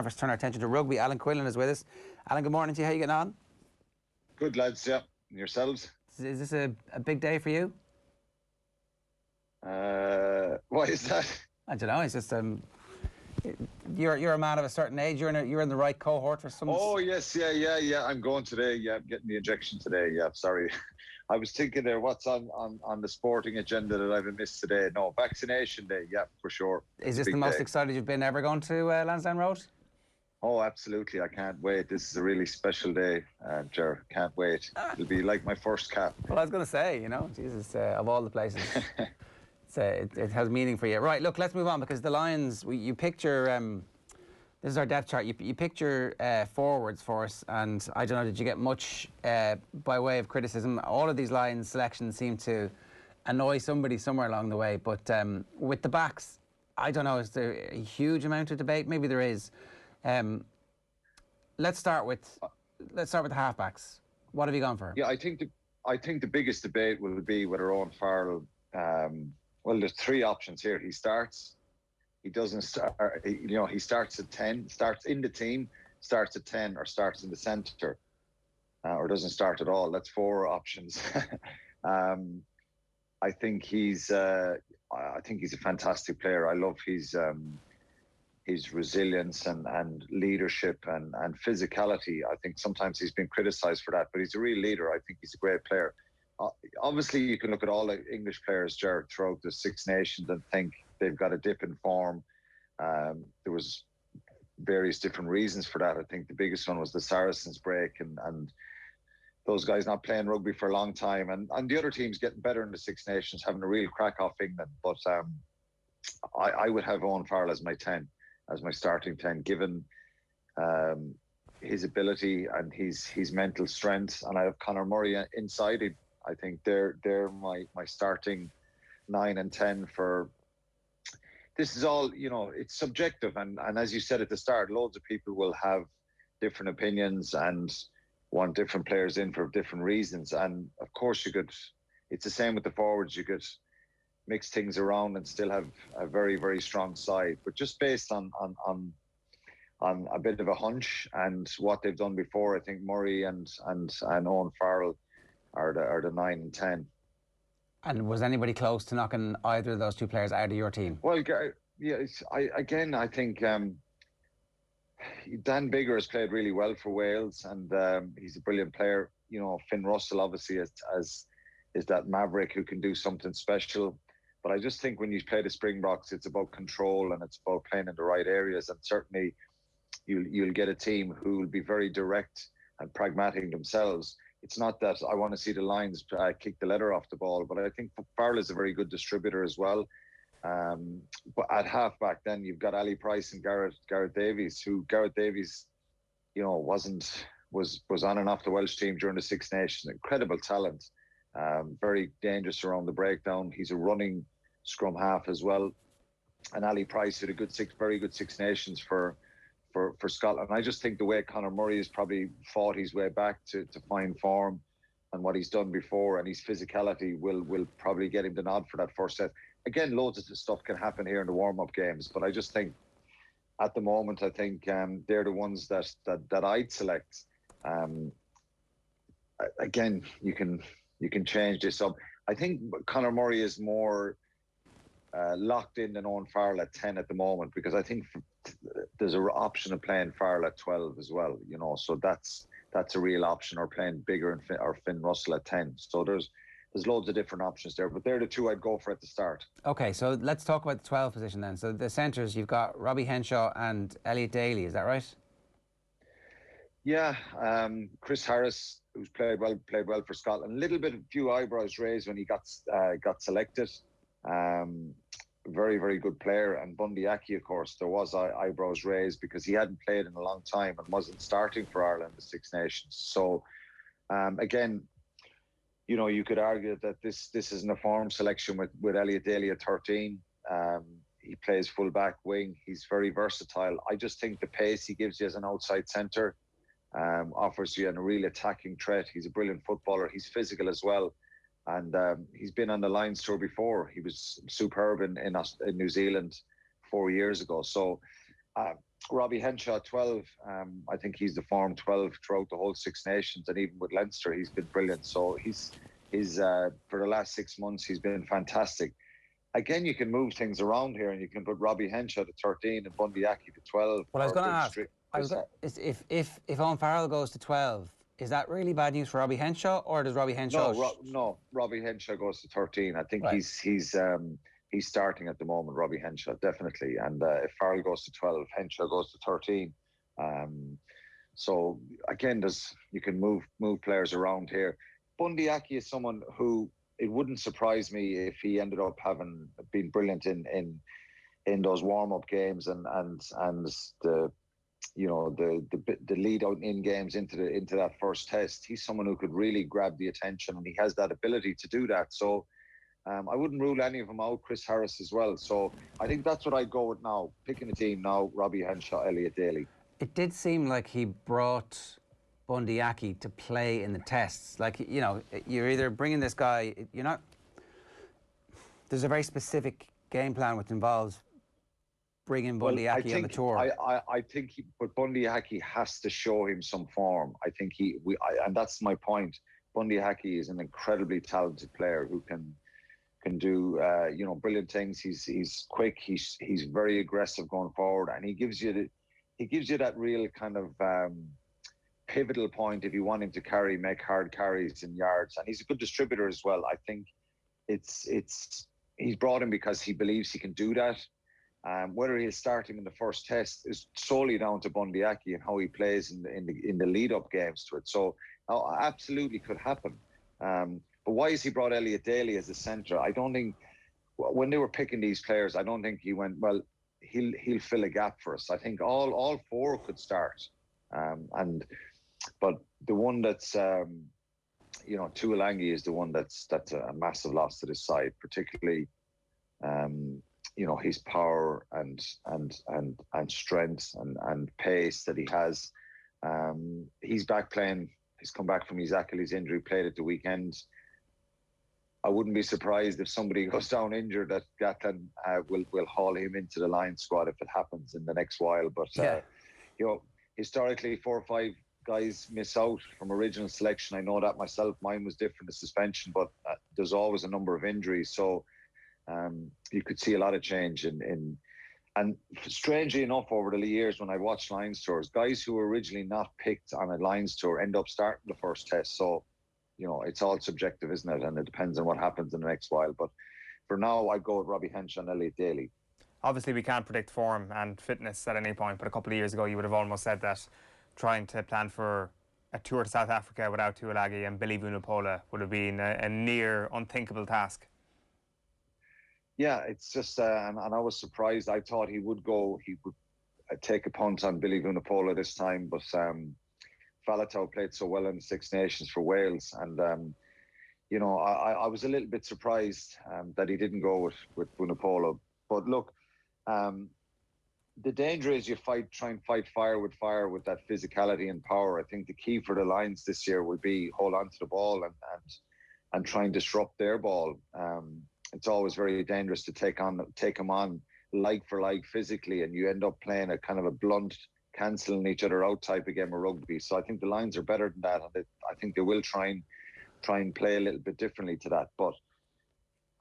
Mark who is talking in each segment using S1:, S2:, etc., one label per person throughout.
S1: First, turn our attention to rugby. Alan Quinlan is with us. Alan, good morning to you. How are you getting on?
S2: Good, lads, yeah. And yourselves?
S1: Is this a big day for you?
S2: Why is that?
S1: I don't know. It's just you're a man of a certain age. You're in the right cohort for some.
S2: Oh yes, yeah. I'm going today. Yeah, I'm getting the injection today. Yeah, sorry. I was thinking there, what's on the sporting agenda that I've missed today? No, vaccination day. Yeah, for sure.
S1: Is this the most excited you've been ever going to Lansdowne Road?
S2: Oh, absolutely. I can't wait. This is a really special day, Ger. Can't wait. It'll be like my first cap.
S1: Well, I was going to say, Jesus, of all the places, it has meaning for you. Right, look, let's move on because the Lions, you picture, this is our depth chart, you picture forwards for us, and I don't know, did you get much by way of criticism? All of these Lions selections seem to annoy somebody somewhere along the way, but with the backs, I don't know, is there a huge amount of debate? Maybe there is. Let's start with the halfbacks. What have you gone for?
S2: Yeah, I think the biggest debate will be whether Owen Farrell. Well, there's three options here. He doesn't start. He starts at 10, starts in the team, starts at 10, or starts in the centre, or doesn't start at all. That's four options. I think he's a fantastic player. I love his resilience and leadership and physicality. I think sometimes he's been criticised for that, but he's a real leader. I think he's a great player. Obviously, you can look at all the English players, Jared, throughout the Six Nations and think they've got a dip in form. There was various different reasons for that. I think the biggest one was the Saracens break and those guys not playing rugby for a long time. And the other teams getting better in the Six Nations, having a real crack off England. But I would have Owen Farrell as my 10. As my starting 10, given his ability and his mental strength. And I have Conor Murray inside him. I think they're my starting 9 and 10 for... This is all, it's subjective. And as you said at the start, loads of people will have different opinions and want different players in for different reasons. And of course it's the same with the forwards. You could mix things around and still have a very, very strong side. But just based on a bit of a hunch and what they've done before, I think Murray and Owen Farrell are the 9 and 10.
S1: And was anybody close to knocking either of those two players out of your team?
S2: Well, yeah, I think Dan Biggar has played really well for Wales, and he's a brilliant player. Finn Russell obviously is that maverick who can do something special. But I just think when you play the Springboks, it's about control and it's about playing in the right areas. And certainly you'll get a team who will be very direct and pragmatic themselves. It's not that I want to see the Lions kick the leather off the ball, but I think Farrell is a very good distributor as well. But at halfback, then you've got Ali Price and Gareth Davies, who Gareth Davies, was on and off the Welsh team during the Six Nations. Incredible talent. Very dangerous around the breakdown. He's a running scrum half as well. And Ali Price had a very good Six Nations for Scotland. I just think the way Conor Murray has probably fought his way back to find form and what he's done before and his physicality will probably get him the nod for that first set. Again, loads of stuff can happen here in the warm-up games, but I just think at the moment, I think they're the ones that I'd select. Again, you can change this up. I think Conor Murray is more locked in than Owen Farrell at 10 at the moment, because I think there's an option of playing Farrell at 12 as well, so that's a real option, or playing Biggar or Finn Russell at 10. So there's loads of different options there, but they're the two I'd go for at the start.
S1: Okay, so let's talk about the 12 position then. So the centres, you've got Aki Henshaw and Elliot Daly, is that right?
S2: Yeah, Chris Harris, who's played well for Scotland. A little bit, a few eyebrows raised when he got selected. Very, very good player. And Bundy Aki, of course, there was eyebrows raised because he hadn't played in a long time and wasn't starting for Ireland, the Six Nations. So, again, you could argue that this isn't a form selection with Elliot Daly at 13. He plays full back wing. He's very versatile. I just think the pace he gives you as an outside centre offers you a real attacking threat. He's a brilliant footballer. He's physical as well. And he's been on the Lions tour before. He was superb in New Zealand 4 years ago. So Robbie Henshaw, 12. I think he's the form 12 throughout the whole Six Nations, and even with Leinster, he's been brilliant. So he's for the last 6 months, he's been fantastic. Again, you can move things around here, and you can put Robbie Henshaw to 13 and Bundy Aki to 12.
S1: Well, I was going to ask, if Owen Farrell goes to 12, is that really bad news for Robbie Henshaw, or does Robbie Henshaw?
S2: No, Robbie Henshaw goes to 13. I think he's starting at the moment, Robbie Henshaw, definitely. And if Farrell goes to 12, Henshaw goes to 13. So again, you can move players around here. Bundy Aki is someone who, it wouldn't surprise me if he ended up having been brilliant in those warm-up games and the lead out in games into that first test. He's someone who could really grab the attention, and he has that ability to do that. So I wouldn't rule any of them out. Chris Harris as well. So I think that's what I'd go with now. Picking a team now: Robbie Henshaw, Elliot Daly.
S1: It did seem like he brought Bundy Aki to play in the tests. Like, you know, you're either bringing this guy, you're not. There's a very specific game plan which involves bringing Bundy Aki on the tour.
S2: I think, but Bundy Aki has to show him some form. I think and that's my point. Bundy Aki is an incredibly talented player who can do brilliant things. He's quick. He's very aggressive going forward, and he gives you that real kind of pivotal point if you want him to make hard carries in yards. And he's a good distributor as well. I think he's brought him because he believes he can do that. Whether he'll start him in the first test is solely down to Bundy Aki and how he plays in the lead-up games to it. So absolutely could happen. But why has he brought Elliot Daly as a centre? I don't think, when they were picking these players, I don't think he went, well, he'll fill a gap for us. I think all four could start. But the one that's, Tuolangi is the one that's a massive loss to this side, particularly, his power and strength and pace that he has. He's back playing. He's come back from his Achilles injury, played at the weekend. I wouldn't be surprised if somebody goes down injured that Gatland will haul him into the Lions squad if it happens in the next while. But, historically, 4 or 5 guys miss out from original selection. I know that myself. Mine was different, the suspension, but there's always a number of injuries. So you could see a lot of change and strangely enough, over the years when I watched Lions tours, guys who were originally not picked on a Lions tour end up starting the first test. So, it's all subjective, isn't it? And it depends on what happens in the next while. But for now, I'd go with Robbie Henshaw and Elliot Daly.
S3: Obviously, we can't predict form and fitness at any point, but a couple of years ago, you would have almost said that trying to plan for a tour to South Africa without Tuolagi and Billy Vunipola would have been a near unthinkable task.
S2: Yeah, it's just, and I was surprised. I thought he would take a punt on Billy Vunipola this time, but Faletau played so well in the Six Nations for Wales, and I was a little bit surprised that he didn't go with Vunipola. But look, the danger is you try and fight fire with that physicality and power. I think the key for the Lions this year would be hold on to the ball and try and disrupt their ball. It's always very dangerous to take them on like for like physically, and you end up playing a kind of a blunt, cancelling each other out type of game of rugby. So I think the Lions are better than that, and I think they will try and play a little bit differently to that. But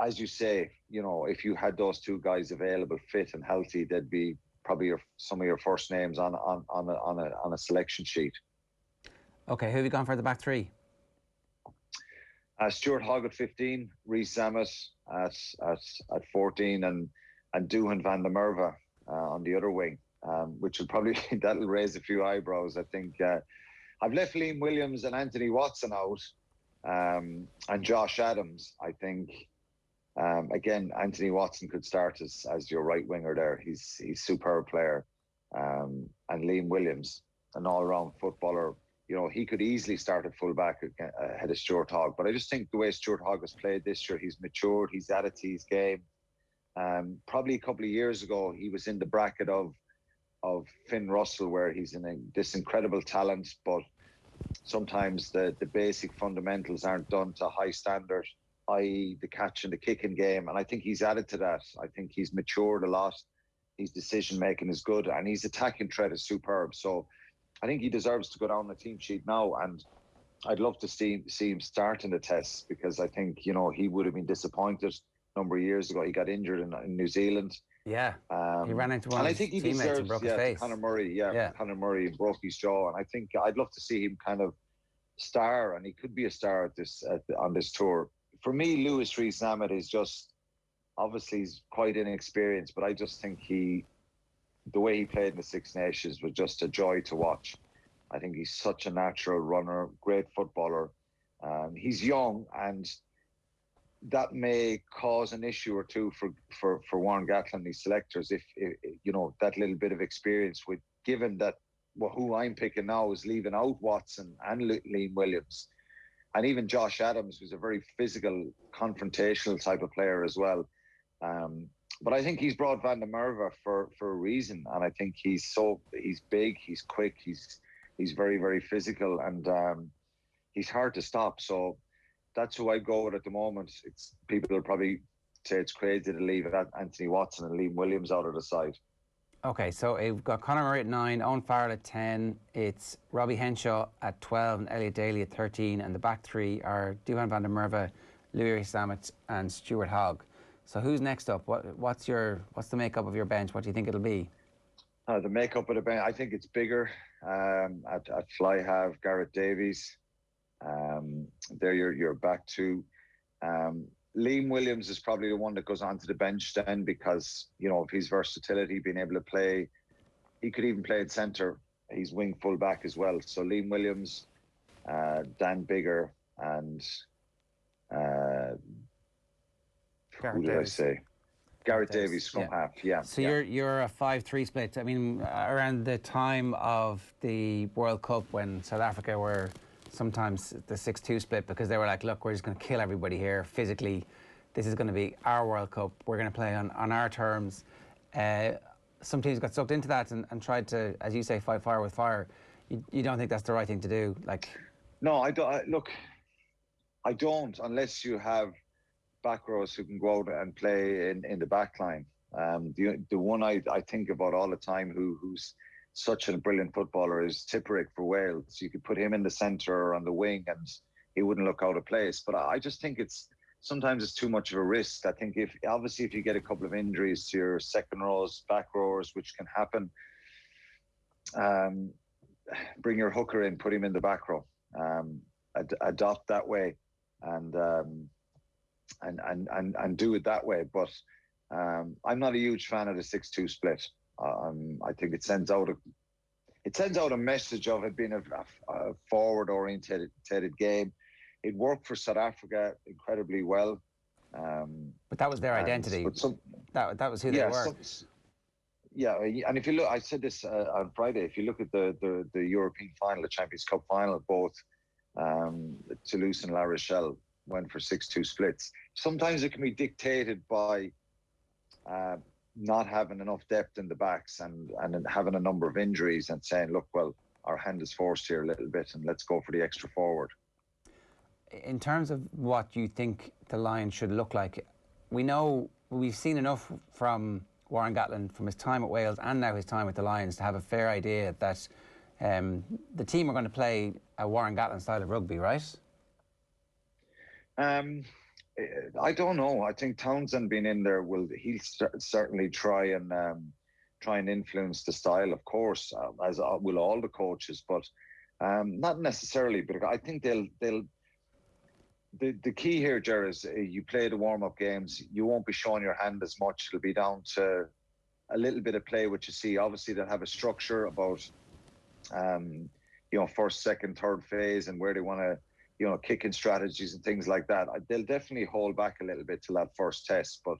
S2: as you say, if you had those two guys available, fit and healthy, they'd be probably some of your first names on a selection sheet.
S1: Okay, who have you gone for the back three?
S2: Stuart Hogg at 15, Rhys Zammit at 14, and Doohan van der Merwe on the other wing, which will probably that'll raise a few eyebrows. I think I've left Liam Williams and Anthony Watson out, and Josh Adams. I think again Anthony Watson could start as your right winger there. He's a superb player, and Liam Williams, an all-round footballer. He could easily start at full-back ahead of Stuart Hogg. But I just think the way Stuart Hogg has played this year, he's matured, he's added to his game. Probably a couple of years ago, he was in the bracket of Finn Russell, where he's this incredible talent, but sometimes the basic fundamentals aren't done to high standard, i.e. the catch and the kicking game. And I think he's added to that. I think he's matured a lot. His decision making is good, and his attacking threat is superb. So I think he deserves to go down the team sheet now, and I'd love to see him start in the tests, because I think, you know, he would have been disappointed a number of years ago. He got injured in New Zealand.
S1: Yeah, he ran into one
S2: and
S1: of
S2: I
S1: his
S2: think he
S1: teammates
S2: deserves,
S1: and broke his face.
S2: Conor Murray, Conor Murray broke his jaw, and I think I'd love to see him kind of star, and he could be a star on this tour. For me, Lewis Rees-Zammit is just, obviously he's quite inexperienced, but I just think the way he played in the Six Nations was just a joy to watch. I think he's such a natural runner, great footballer. He's young, and that may cause an issue or two for Warren Gatland and his selectors if you know, that little bit of experience, with given that who I'm picking now is leaving out Watson and Liam Williams, and even Josh Adams, who's a very physical, confrontational type of player as well. But I think he's brought Van der Merwe for a reason, and I think he's big, he's quick, he's very, very physical, and he's hard to stop. So that's who I go with at the moment. People will probably say it's crazy to leave Anthony Watson and Liam Williams out of the side.
S1: Okay, so we've got Conor Murray at 9, Owen Farrell at 10, it's Robbie Henshaw at 12 and Elliot Daly at 13, and the back three are Duhan van der Merwe, Louis Rees-Zammit and Stuart Hogg. So who's next up? What's the makeup of your bench? What do you think it'll be?
S2: The makeup of the bench, I think it's bigger. At fly half, Gareth Davies. There you're back to. Liam Williams is probably the one that goes onto the bench then, because, you know, of his versatility, being able to play. He could even play at centre. He's wing full back as well. So Liam Williams, Dan Bigger, and who did I say? Gareth Davies, scrum half, yeah.
S1: So you're a 5-3 split. I mean, around the time of the World Cup, when South Africa were sometimes the 6-2 split, because they were like, look, we're just going to kill everybody here physically. This is going to be our World Cup. We're going to play on our terms. Some teams got sucked into that and tried to, as you say, fight fire with fire. You don't think that's the right thing to do?
S2: No, I don't. Look, I don't, unless you have back rows who can go out and play in the back line. The one I think about all the time who's such a brilliant footballer is Tipperick for Wales. You could put him in the centre or on the wing and he wouldn't look out of place. But I just think sometimes it's too much of a risk. I think if you get a couple of injuries to your second rows, back rows, which can happen, bring your hooker in, put him in the back row, adopt that way, and do it that way. But I'm not a huge fan of the 6-2 split. I think it sends out a message of it being a forward-oriented game. It worked for South Africa incredibly well.
S1: But that was their identity. That was who they were.
S2: And if you look, I said this on Friday, if you look at the European final, the Champions Cup final, both Toulouse and La Rochelle went for 6-2 splits. Sometimes it can be dictated by not having enough depth in the backs and having a number of injuries and saying, look, well, our hand is forced here a little bit and let's go for the extra forward.
S1: In terms of what you think the Lions should look like, we've seen enough from Warren Gatland from his time at Wales and now his time with the Lions to have a fair idea that the team are going to play a Warren Gatland style of rugby, right?
S2: I don't know. I think Townsend being in there he'll certainly try and influence the style, of course, as will all the coaches, but not necessarily. But I think the key here, Ger, is you play the warm-up games. You won't be showing your hand as much. It'll be down to a little bit of play, which you see. Obviously, they'll have a structure about first, second, third phase and where they want to, kicking strategies and things like that. They'll definitely hold back a little bit till that first test. But,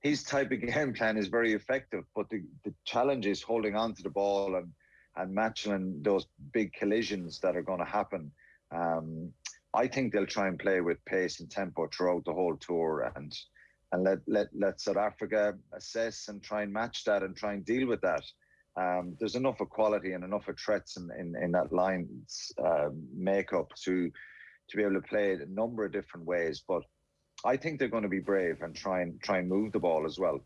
S2: his type of game plan is very effective. But the challenge is holding on to the ball and matching those big collisions that are going to happen. I think they'll try and play with pace and tempo throughout the whole tour and let South Africa assess and try and match that and try and deal with that. There's enough of quality and enough of threats in that line's makeup to be able to play it a number of different ways. But I think they're going to be brave and try and move the ball as well.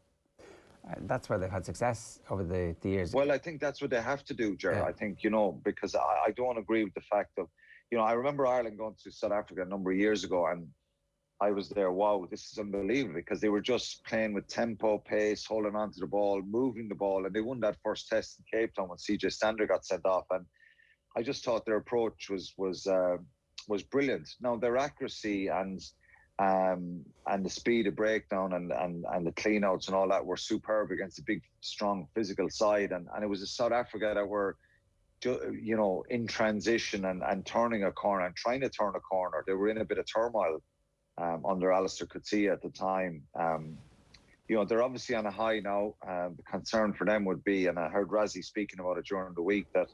S1: That's where they've had success over the years.
S2: Well, I think that's what they have to do, Ger.
S1: Yeah.
S2: I think, because I don't agree with the fact of, I remember Ireland going to South Africa a number of years ago, and I was there, wow, this is unbelievable, because they were just playing with tempo, pace, holding on to the ball, moving the ball, and they won that first test in Cape Town when CJ Stander got sent off, and I just thought their approach was brilliant. Now, their accuracy and the speed of breakdown and the clean-outs and all that were superb against a big, strong, physical side, and it was a South Africa that were, in transition and turning a corner and trying to turn a corner. They were in a bit of turmoil under Alistair Coetzee at the time. They're obviously on a high now. The concern for them would be, and I heard Razzie speaking about it during the week, that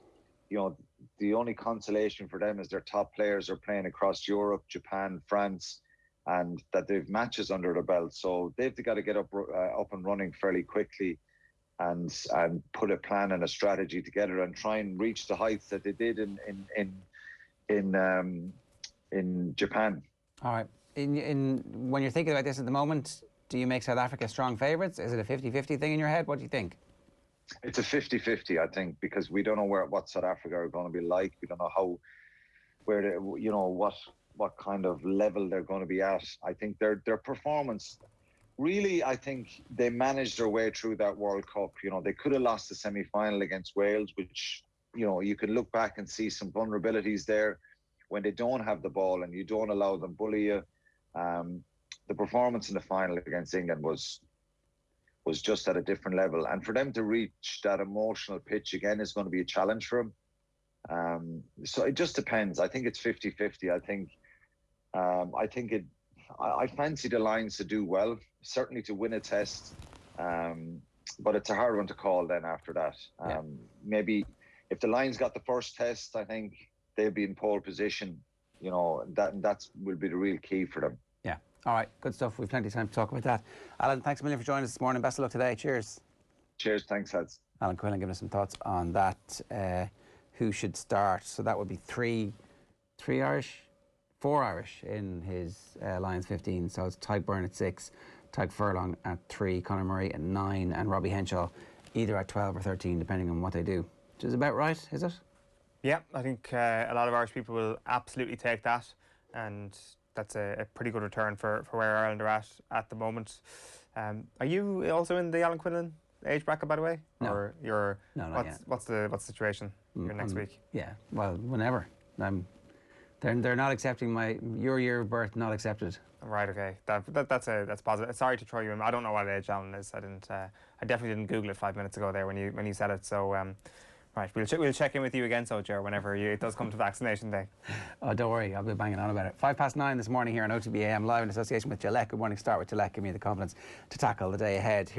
S2: the only consolation for them is their top players are playing across Europe, Japan, France, and that they've matches under their belt. So they've got to get up and running fairly quickly, and put a plan and a strategy together and try and reach the heights that they did in Japan.
S1: All right. When you're thinking about this at the moment, do you make South Africa strong favourites? Is it a 50-50 thing in your head? What do you think?
S2: It's a 50-50, I think, because we don't know what South Africa are going to be like. We don't know what kind of level they're going to be at. I think their performance, really, I think they managed their way through that World Cup. They could have lost the semi-final against Wales, which, you can look back and see some vulnerabilities there when they don't have the ball and you don't allow them bully you. The performance in the final against England was just at a different level. And for them to reach that emotional pitch again is going to be a challenge for them. So it just depends. I think it's 50-50. I fancy the Lions to do well, certainly to win a test. But it's a hard one to call then after that. Maybe if the Lions got the first test, I think they'll be in pole position. That will be the real key for them.
S1: Yeah. All right. Good stuff. We've plenty of time to talk about that. Alan, thanks a million for joining us this morning. Best of luck today. Cheers.
S2: Cheers. Thanks, lads.
S1: Alan Quinlan giving us some thoughts on that. Who should start? So that would be three Irish, 4 Irish in his Lions 15. So it's Tadhg Byrne at 6, Tadhg Furlong at 3, Conor Murray at 9, and Robbie Henshaw either at 12 or 13, depending on what they do. Which is about right, is it? Yeah,
S3: I think a lot of Irish people will absolutely take that, and that's a pretty good return for where Ireland are at the moment. Are you also in the Alan Quinlan age bracket, by the way?
S1: No.
S3: Or you're
S1: not yet.
S3: What's the situation here next week?
S1: Yeah, well, whenever. They're not accepting your year of birth, not accepted.
S3: Right, okay. That's positive. Sorry to throw you in. I don't know what age Alan is. I definitely didn't Google it 5 minutes ago there when you said it. So right, we'll check in with you again, so Ger, whenever it does come to vaccination day.
S1: Oh, don't worry, I'll be banging on about it. 9:05 this morning here on OTB AM, live in association with Gillette. Good morning. Start with Gillette. Give me the confidence to tackle the day ahead.